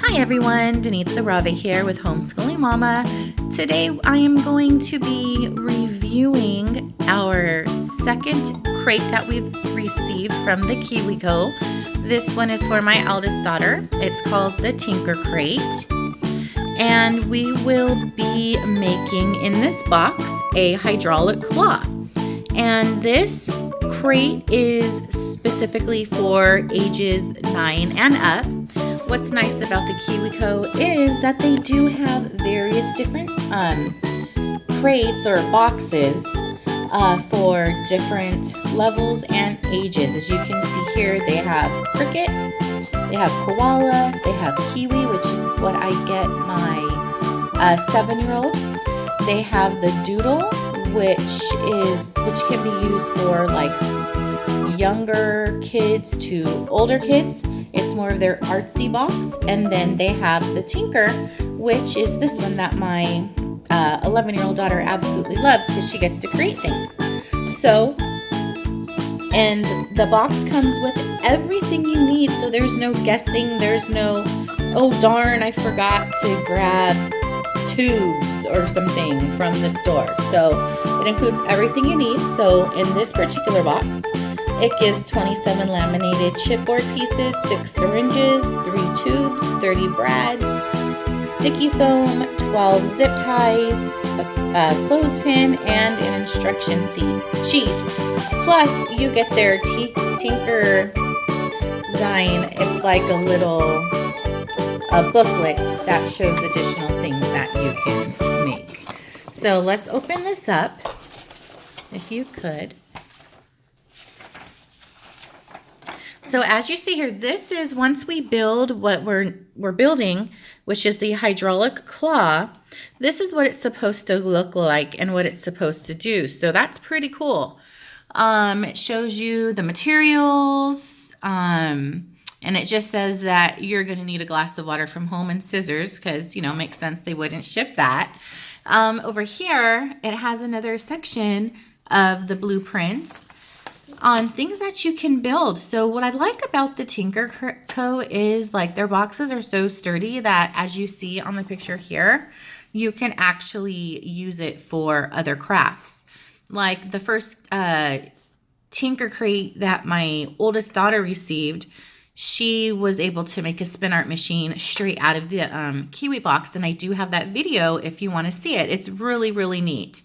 Hi everyone, Denitza Rave here with Homeschooling Mama. Today I am going to be reviewing our second crate that we've received from the KiwiCo. This one is for my eldest daughter. It's called the Tinker Crate. And we will be making in this box a hydraulic claw. And this crate is specifically for ages 9 and up. What's nice about the KiwiCo is that they do have various different crates or boxes for different levels and ages. As you can see here, they have cricket, they have koala, they have kiwi, which is what I get my 7-year-old. They have the doodle, which can be used for like younger kids to older kids. It's more of their artsy box. And then they have the Tinker, which is this one that my 11-year-old daughter absolutely loves because she gets to create things. So, and the box comes with everything you need. So there's no guessing. There's no, oh darn, I forgot to grab tubes or something from the store. So it includes everything you need. So in this particular box, it gives 27 laminated chipboard pieces, 6 syringes, 3 tubes, 30 brads, sticky foam, 12 zip ties, a clothespin, and an instruction sheet. Plus, you get their Tinker Design. It's like a booklet that shows additional things that you can make. So let's open this up, if you could. So as you see here, this is once we build what we're building, which is the hydraulic claw, this is what it's supposed to look like and what it's supposed to do. So that's pretty cool. It shows you the materials, and it just says that you're going to need a glass of water from home and scissors because, you know, makes sense they wouldn't ship that. Over here, it has another section of the blueprints on things that you can build. So what I like about the Tinker Co is like their boxes are so sturdy that as you see on the picture here, you can actually use it for other crafts. Like the first Tinker Crate that my oldest daughter received, she was able to make a spin art machine straight out of the Kiwi box. And I do have that video if you want to see it. It's really, really neat.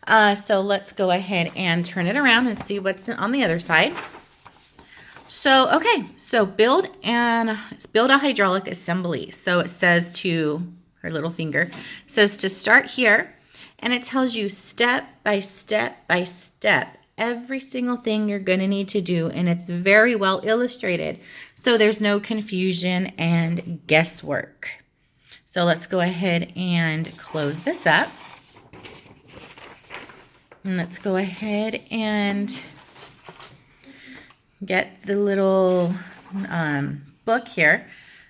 So let's go ahead and turn it around and see what's on the other side. So, okay, so build a hydraulic assembly. So it says her little finger says to start here, and it tells you step by step by step every single thing you're going to need to do, and it's very well illustrated. So there's no confusion and guesswork. So let's go ahead and close this up. And let's go ahead and get the little book here.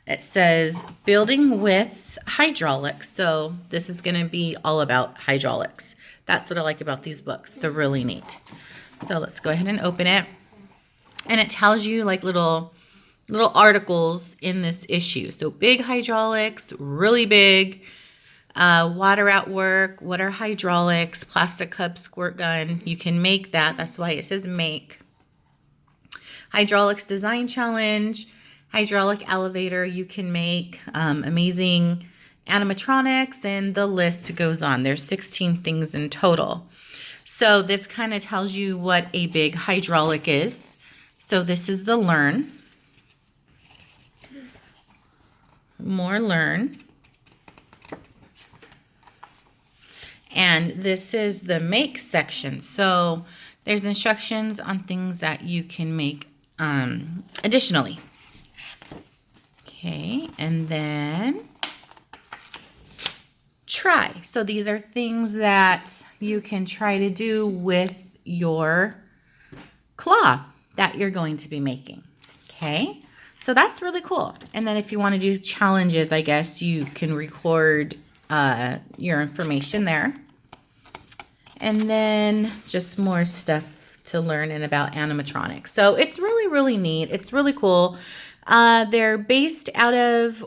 It says Building with Hydraulics. So this is going to be all about hydraulics. That's what I like about these books. They're really neat. So let's go ahead and open it. And it tells you like little articles in this issue. So big hydraulics, really big. Water at work, what are hydraulics, plastic cup, squirt gun, you can make that. That's why it says make. Hydraulics design challenge, hydraulic elevator, you can make amazing animatronics, and the list goes on. There's 16 things in total. So this kind of tells you what a big hydraulic is. So this is the learn. More learn. And this is the make section. So there's instructions on things that you can make additionally. Okay, and then try. So these are things that you can try to do with your claw that you're going to be making. Okay, so that's really cool. And then if you want to do challenges, I guess you can record your information there. And then just more stuff to learn and about animatronics. So it's really, really neat. It's really cool. They're based out of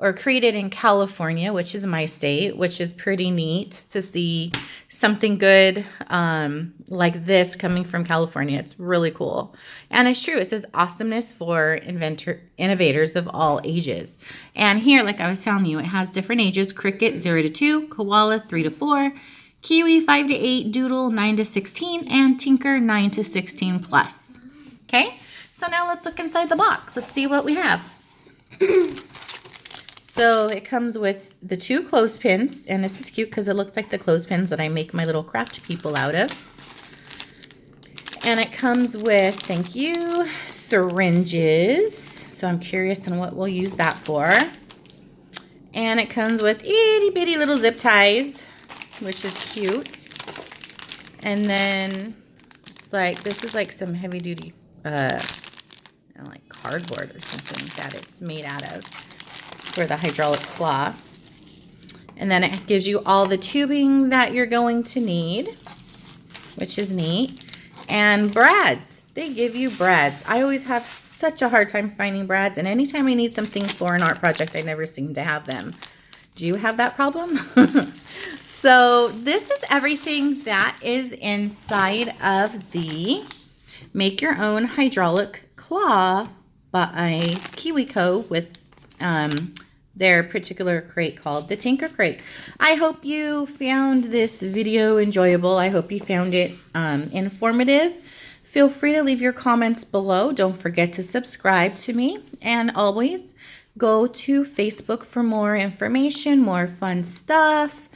or created in California, which is my state, which is pretty neat to see something good like this coming from California. It's really cool. And it's true. It says awesomeness for innovators of all ages. And here, like I was telling you, it has different ages: Cricket 0 to 2, Koala 3 to 4, Kiwi 5 to 8, Doodle 9 to 16, and Tinker 9 to 16 plus. Okay, so now let's look inside the box. Let's see what we have. So it comes with the 2 clothespins, and this is cute because it looks like the clothespins that I make my little craft people out of. And it comes with, thank you, syringes. So I'm curious on what we'll use that for. And it comes with itty bitty little zip ties, which is cute. And then it's like, this is like some heavy duty, like cardboard or something that it's made out of, for the hydraulic claw. And then it gives you all the tubing that you're going to need, which is neat. And brads. They give you brads. I always have such a hard time finding brads, and anytime I need something for an art project, I never seem to have them. Do you have that problem? So this is everything that is inside of the Make Your Own Hydraulic Claw by KiwiCo with their particular crate called the Tinker Crate. I hope you found this video enjoyable. I hope you found it informative. Feel free to leave your comments below. Don't forget to subscribe to me, and always go to Facebook for more information, more fun stuff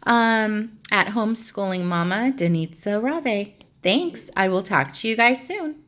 at Homeschooling Mama Denitza Rave. Thanks. I will talk to you guys soon.